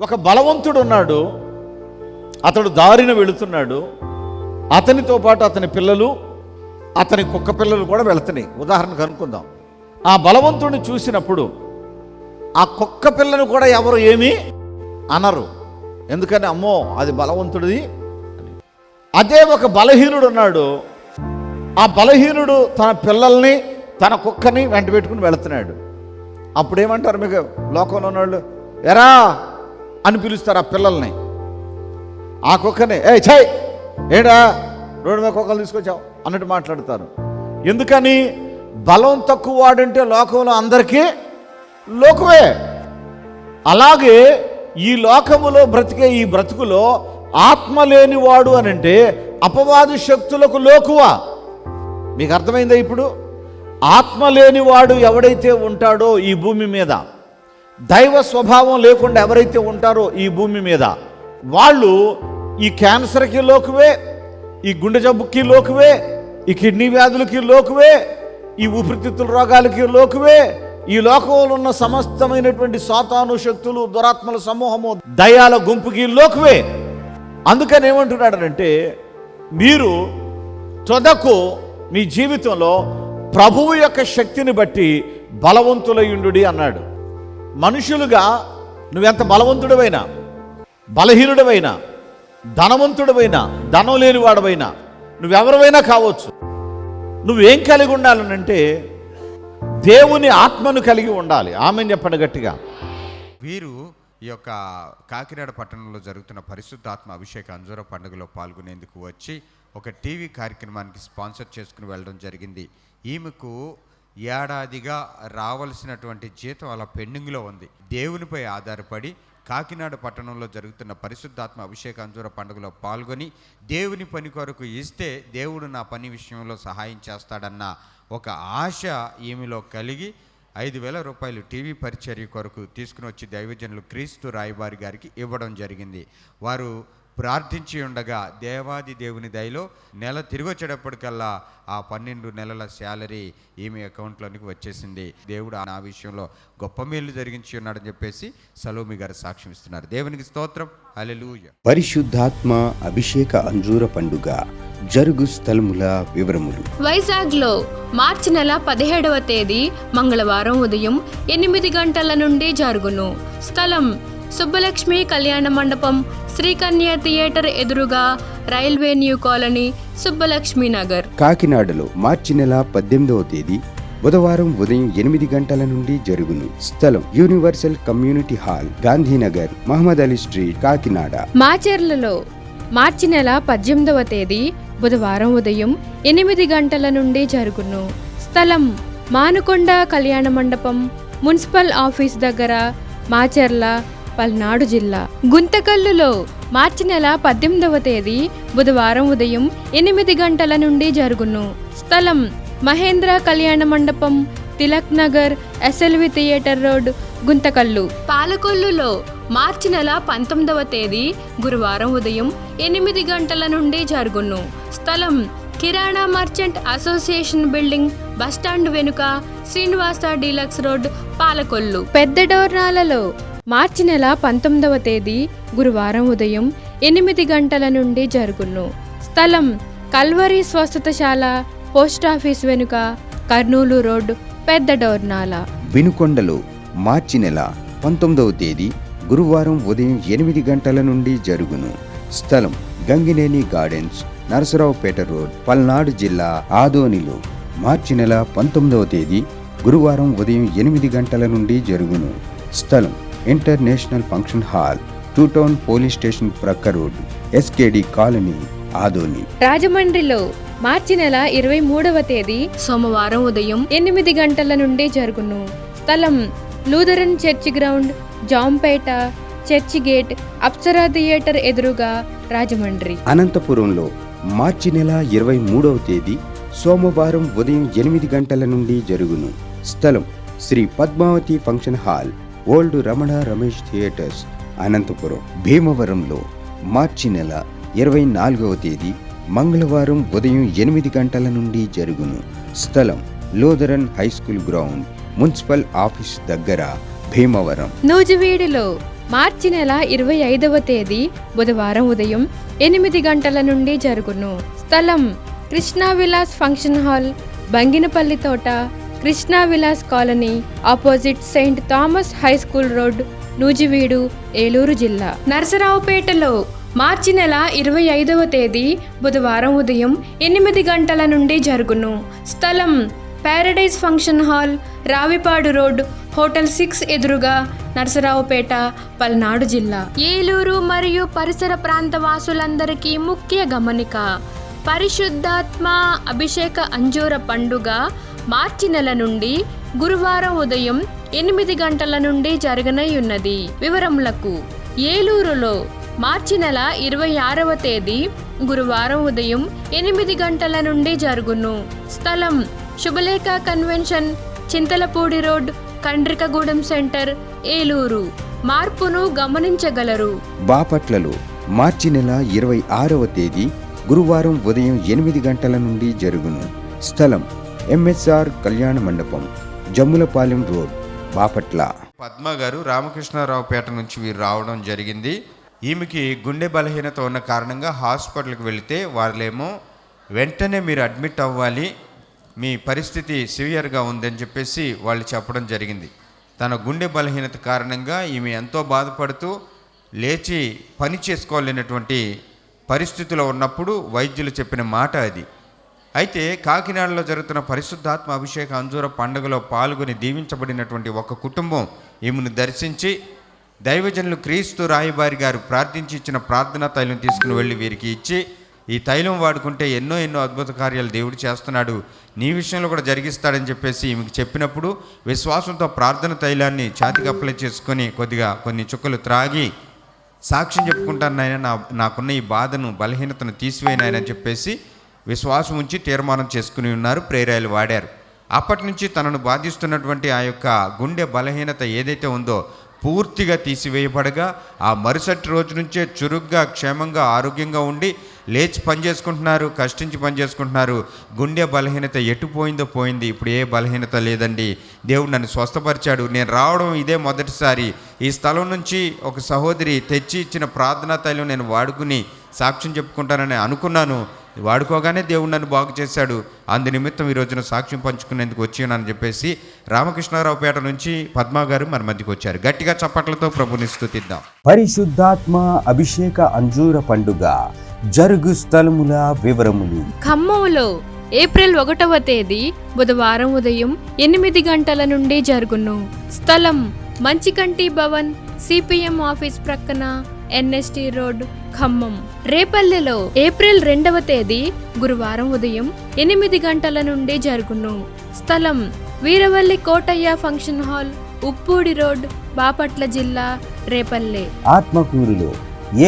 ఒక బలవంతుడు ఉన్నాడు, అతడు దారిన వెళుతున్నాడు. అతనితో పాటు అతని పిల్లలు, అతని కుక్క పిల్లలు కూడా వెళుతున్నాయి. ఉదాహరణకు అనుకుందాం, ఆ బలవంతుడిని చూసినప్పుడు ఆ కుక్క పిల్లను కూడా ఎవరు ఏమీ అనరు. ఎందుకని? అమ్మో అది బలవంతుడిది. అదే ఒక బలహీనుడు ఉన్నాడు, ఆ బలహీనుడు తన పిల్లల్ని తన కుక్కని వెంట పెట్టుకుని వెళుతున్నాడు. అప్పుడు ఏమంటారు మీకు లోకంలో ఉన్నవాళ్ళు? ఎరా అని పిలుస్తారు ఆ పిల్లల్ని. ఆ కుక్కని ఏ ఛై ఏడా రోడ్డు మీద కుక్కలు తీసుకొచ్చావు అన్నట్టు మాట్లాడతారు. ఎందుకని? బలం తక్కువ వాడంటే లోకంలో అందరికీ లోకువే. అలాగే ఈ లోకములో బ్రతికే ఈ బ్రతుకులో ఆత్మ లేనివాడు అని అంటే అపవాది శక్తులకు లోకువా. మీకు అర్థమైందా? ఇప్పుడు ఆత్మ లేనివాడు ఎవడైతే ఉంటాడో ఈ భూమి మీద, దైవ స్వభావం లేకుండా ఎవరైతే ఉంటారో ఈ భూమి మీద, వాళ్ళు ఈ క్యాన్సర్కి లోకువే, ఈ గుండె జబ్బుకి లోకువే, ఈ కిడ్నీ వ్యాధులకి లోకువే, ఈ ఊపిరితిత్తుల రోగాలకి లోకువే, ఈ లోకంలో ఉన్న సమస్తమైనటువంటి సాతాను శక్తులు, దురాత్మల సమూహము, దయ్యాల గుంపుకి లోకువే. అందుకని ఏమంటున్నాడంటే, మీరు తుదకు మీ జీవితంలో ప్రభువు యొక్క శక్తిని బట్టి బలవంతులయ్యుండుడి అన్నాడు. మనుషులుగా నువ్వెంత బలవంతుడవైనా, బలహీనుడవైనా, ధనవంతుడవైనా, ధనం లేనివాడవైనా, నువ్వెవరివైనా కావచ్చు, నువ్వేం కలిగి ఉండాలనంటే దేవుని ఆత్మను కలిగి ఉండాలి. ఆమెను చెప్పండి గట్టిగా. వీరు ఈ యొక్క కాకినాడ పట్టణంలో జరుగుతున్న పరిశుద్ధాత్మ అభిషేక అంజూర పండుగలో పాల్గొనేందుకు వచ్చి ఒక టీవీ కార్యక్రమానికి స్పాన్సర్ చేసుకుని వెళ్ళడం జరిగింది. ఈమెకు ఏడాదిగా రావాల్సినటువంటి జీతం అలా పెండింగ్లో ఉంది. దేవునిపై ఆధారపడి కాకినాడ పట్టణంలో జరుగుతున్న పరిశుద్ధాత్మ అభిషేక అంజూర పండుగలో పాల్గొని దేవుని పని కొరకు ఇస్తే దేవుడు నా పని విషయంలో సహాయం చేస్తాడన్న ఒక ఆశ ఈమెలో కలిగి 5,000 రూపాయలు టీవీ పరిచర్య కొరకు తీసుకుని వచ్చి దైవజనులు క్రీస్తు రాయబారి గారికి ఇవ్వడం జరిగింది. వారు ప్రార్థించి ఉండగా దేవాది దేవుని దయలో నెల తిరిగి వచ్చేటప్పటికల్లా ఆ 12 నెలల శాలరీ ఈమె అకౌంట్లోనికి వచ్చేసింది. దేవుడు ఆ విషయంలో గొప్ప మేలు జరిగించి ఉన్నాడని చెప్పేసి సలోమి గారు సాక్ష్యం ఇస్తున్నారు. దేవునికి స్తోత్రం. హల్లెలూయా. పరిశుద్ధాత్మ అభిషేక అంజూర పండుగ జరుగు స్థలముల వివరములు. వైజాగ్లో మార్చి నెల 17వ తేదీ మంగళవారం ఉదయం 8 గంటల నుండి జరుగును. స్థలం సుబ్బలక్ష్మి కళ్యాణ మండపం, శ్రీకన్య థియేటర్ ఎదురుగా, railway new colony, Subbalakshmi Nagar. కాకినాడలో మార్చి నెల 18వ తేదీ బుధవారం ఉదయం 8 గంటల నుండి జరుగును. స్థలం universal community hall, Gandhinagar, Mohammed Ali street, Kakinada. మాచర్లలో మార్చి నెల 18వ తేదీ బుధవారం ఉదయం 8 గంటల నుండి జరుగును. స్థలం మానుకొండ కళ్యాణ మండపం, మున్సిపల్ ఆఫీస్ దగ్గర, మాచర్ల, పల్నాడు జిల్లా. గుంతకల్లులో మార్చి నెల 18వ తేదీ బుధవారం ఉదయం 8 గంటల నుండి జరుగును. స్థలం Mahendra Kalyana Mandapam, Tilak Nagar, SLV theatre road, Guntakallu. పాలకొల్లులో మార్చి నెల 19వ తేదీ గురువారం ఉదయం 8 గంటల నుండి జరుగును. స్థలం కిరాణా మర్చెంట్ అసోసియేషన్ బిల్డింగ్, బస్టాండ్ వెనుక, శ్రీనివాస డీలక్స్ రోడ్, పాలకొల్లు. పెద్ద డోర్నాలలో మార్చి నెల 19వ తేదీ గురువారం ఉదయం 8 గంటల నుండి జరుగును. స్థలం కల్వరి స్వస్థతశాల, పోస్టాఫీస్ వెనుక, కర్నూలు రోడ్, పెద్ద డోర్నాల. వినుకొండలో మార్చి నెల 19వ తేదీ గురువారం ఉదయం 8 గంటల నుండి జరుగును. స్థలం గంగినేని గార్డెన్స్, నరసరావుపేట రోడ్, పల్నాడు జిల్లా. ఆదోనిలో మార్చి నెల 19వ తేదీ గురువారం ఉదయం 8 గంటల నుండి జరుగును. స్థలం international function hall, 2 town police station ప్రక్క రోడ్, ఎస్కేడి కాలనీ, ఆదోని. రాజమండ్రిలో మార్చి నెల 23వ తేదీ సోమవారం ఉదయం 8 గంటల నుండి జరుగును. స్థలం Lutheran church ground, Jampeta, church gate, Apsara theatre ఎదురుగా, రాజమండ్రి. అనంతపురంలో మార్చి నెల 23వ తేదీ సోమవారం ఉదయం 8 గంటల నుండి జరుగును. స్థలం Sri Padmavathi function hall, old Ramana Ramesh theatres, Anantapuram. భీమవరంలో మార్చి నెల 24వ తేదీ మంగళవారం ఉదయం 8 గంటల నుండి జరుగును. స్థలం Lutheran high school ground, municipal office దగ్గర, భీమవరం. నూజివీడులో మార్చి నెల 25వ తేదీ బుధవారం ఉదయం 8 గంటల నుండి జరుగును. స్థలం కృష్ణా విలాస్ ఫంక్షన్ హాల్, బంగినపల్లి తోట, Krishna Vilas colony, opposite Saint Thomas high school road, Nuzvid, Eluru జిల్లా. నరసరావుపేటలో మార్చి నెల 25వ తేదీ బుధవారం ఉదయం 8 గంటల నుండి జరుగును. స్థలం Paradise function hall, Ravipadu road, hotel 6 ఎదురుగా, నరసరావుపేట, పల్నాడు జిల్లా. ఏలూరు మరియు పరిసర ప్రాంత వాసులందరికీ ముఖ్య గమనిక: పరిశుద్ధాత్మ అభిషేక అంజూర పండుగ మార్చి నెల నుండి గురువారం ఉదయం 8 గంటల నుండి జరగనయ్యున్నది. వివరములకు: ఏలూరులో మార్చి నెల 26వ తేదీ గురువారం ఉదయం 8 గంటల నుండి జరుగును. స్థలం Shubhalekha convention, Chintalapudi road, Kandrikagudem centre, Eluru. మార్పును గమనించగలరు. బాపట్లలో మార్చి నెల 26వ తేదీ గురువారం ఉదయం 8 గంటల నుండి జరుగును. స్థలం ఎంఎస్ఆర్ కళ్యాణ మండపం, జమ్ములపాలెం రోడ్, బాపట్ల. పద్మ గారు రామకృష్ణారావుపేట నుంచి వీరు రావడం జరిగింది. ఈమెకి గుండె బలహీనత ఉన్న కారణంగా హాస్పిటల్కి వెళితే వాళ్ళేమో వెంటనే మీరు అడ్మిట్ అవ్వాలి, మీ పరిస్థితి సివియర్గా ఉందని చెప్పేసి వాళ్ళు చెప్పడం జరిగింది. తన గుండె బలహీనత కారణంగా ఈమె ఎంతో బాధపడుతూ లేచి పని చేసుకోలేనటువంటి పరిస్థితిలో ఉన్నప్పుడు వైద్యులు చెప్పిన మాట అది. అయితే కాకినాడలో జరుగుతున్న పరిశుద్ధాత్మ అభిషేక అంజూర పండుగలో పాల్గొని దీవించబడినటువంటి ఒక కుటుంబం ఈమెను దర్శించి దైవజనులు క్రీస్తు రాయబారి గారు ప్రార్థించి ఇచ్చిన ప్రార్థనా తైలం తీసుకుని వెళ్ళి వీరికి ఇచ్చి, ఈ తైలం వాడుకుంటే ఎన్నో అద్భుత కార్యాలు దేవుడు చేస్తున్నాడు, నీ విషయంలో కూడా జరిగిస్తాడని చెప్పేసి ఈమెకు చెప్పినప్పుడు విశ్వాసంతో ప్రార్థన తైలాన్ని ఛాతికి అప్లై చేసుకొని కొన్ని చుక్కలు త్రాగి సాక్ష్యం చెప్పుకుంటాను నాయన, నాకున్న ఈ బాధను బలహీనతను తీసివేయనాయని చెప్పేసి విశ్వాసం ఉంచి తీర్మానం చేసుకుని ఉన్నారు. ప్రేరాయలు వాడారు. అప్పటి నుంచి తనను బాధిస్తున్నటువంటి ఆ యొక్క గుండె బలహీనత ఏదైతే ఉందో పూర్తిగా తీసివేయబడగా ఆ మరుసటి రోజు నుంచే చురుగ్గా, క్షేమంగా, ఆరోగ్యంగా ఉండి లేచి పనిచేసుకుంటున్నారు, కష్టించి పనిచేసుకుంటున్నారు. గుండె బలహీనత ఎటుపోయిందో పోయింది, ఇప్పుడు ఏ బలహీనత లేదండి. దేవుడు నన్ను స్వస్థపరిచాడు. నేను రావడం ఇదే మొదటిసారి. ఈ స్థలం నుంచి ఒక సహోదరి తెచ్చి ఇచ్చిన ప్రార్థనా తైలం నేను వాడుకుని సాక్ష్యం చెప్పుకుంటానని అనుకున్నాను. వాడుకోగానే దేవుడు నన్ను బాగు చేశాడు. అందు నిమిత్తం ఈ రోజున సాక్ష్యం పంచుకునేందుకు వచ్చానని చెప్పేసి రామకృష్ణారావుపేట నుంచి పద్మా గారు మన మధ్యకి వచ్చారు. గట్టిగా చప్పట్లతో ప్రభుని స్తుతిద్దాం. పరిశుద్ధాత్మ అభిషేక అంజూర పండుగ జరుగు స్థలముల వివరములు. ఖమ్మంలో ఏప్రిల్ 1వ తేదీ బుధవారం ఉదయం 8 గంటల నుండి జరుగును. స్థలం మంచికంటి భవన్, సిపిఎం ఆఫీస్ ప్రక్కన, ఎన్ఎస్టి రోడ్, ఖమ్మం. రేపల్లెలో ఏప్రిల్ 2వ తేదీ గురువారం ఉదయం 8 గంటల నుండి జరుగును. స్థలం Veeravalli Kotaiah function hall, Uppudi road, Bapatla జిల్లా, రేపల్లె. ఆత్మకూరులో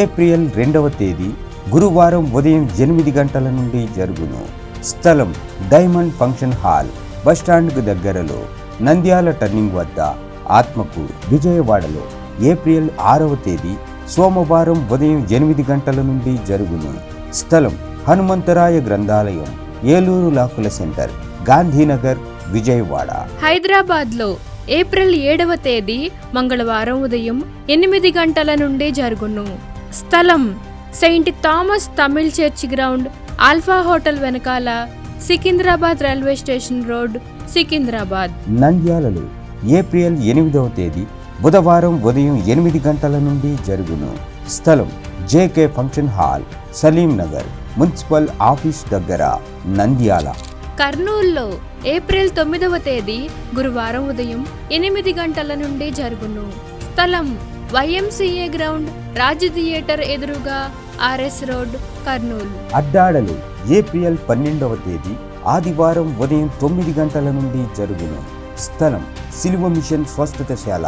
ఏప్రిల్ 2వ తేదీ గురువారం ఉదయం 8 గంటల నుండి జరుగును. స్థలం డైమండ్ ఫంక్షన్ హాల్, బస్టాండ్కు దగ్గరలో, నంద్యాల టర్నింగ్ వద్ద, ఆత్మకూరు. విజయవాడలో ఏప్రిల్ 6వ తేదీ సోమవారం ఉదయం 8 గంటల నుండి జరుగును. స్థలం హనుమంతరాయ గ్రంథాలయం, ఏలూరు లాకుల సెంటర్, గాంధీనగర్, విజయవాడ. హైదరాబాద్లో ఏప్రిల్ 7వ తేదీ మంగళవారం ఉదయం 8 గంటల నుండి జరుగును. స్థలం saint Thomas Tamil church ground, alpha hotel వెనకాల, Secunderabad railway station road, Secunderabad. నంద్యాలలో ఏప్రిల్ 8వ తేదీ బుధవారం ఉదయం 8 గంటల నుండి జరుగును. స్థలం JK function hall, Saleem Nagar, municipal office దగ్గర, నంద్యాల. కర్నూలులో ఏప్రిల్ 9వ తేదీ గురువారం ఉదయం 8 గంటల నుండి జరుగును. స్థలం వైఎంసీఏ గ్రౌండ్, రాజు థియేటర్ ఎదురుగా, ఆర్ఎస్ రోడ్, కర్నూలు. అడ్డాడలో ఏప్రిల్ 12వ తేదీ ఆదివారం ఉదయం 9 గంటల నుండి జరుగును. స్థలం సిలువ మిషన్ స్వస్థతశాల,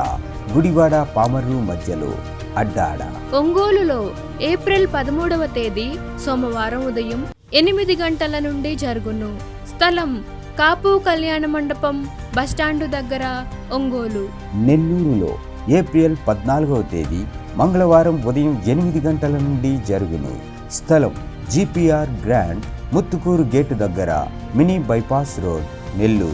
గుడివాడ, పామర్రు మధ్యలో, అడ్డాడ. ఒంగోలులో ఏప్రిల్ 13వ తేదీ సోమవారం ఉదయం 8 గంటల నుండి జరుగును. స్థలం కాపు కళ్యాణ మండపం, బస్టాండు దగ్గర, ఒంగోలు. నెల్లూరులో ఏప్రిల్ 14వ తేదీ మంగళవారం ఉదయం 8 గంటల నుండి జరుగును. స్థలం జిపిఆర్ గ్రాండ్, ముత్తుకూరు గేటు దగ్గర, మినీ బైపాస్ రోడ్, నెల్లూరు.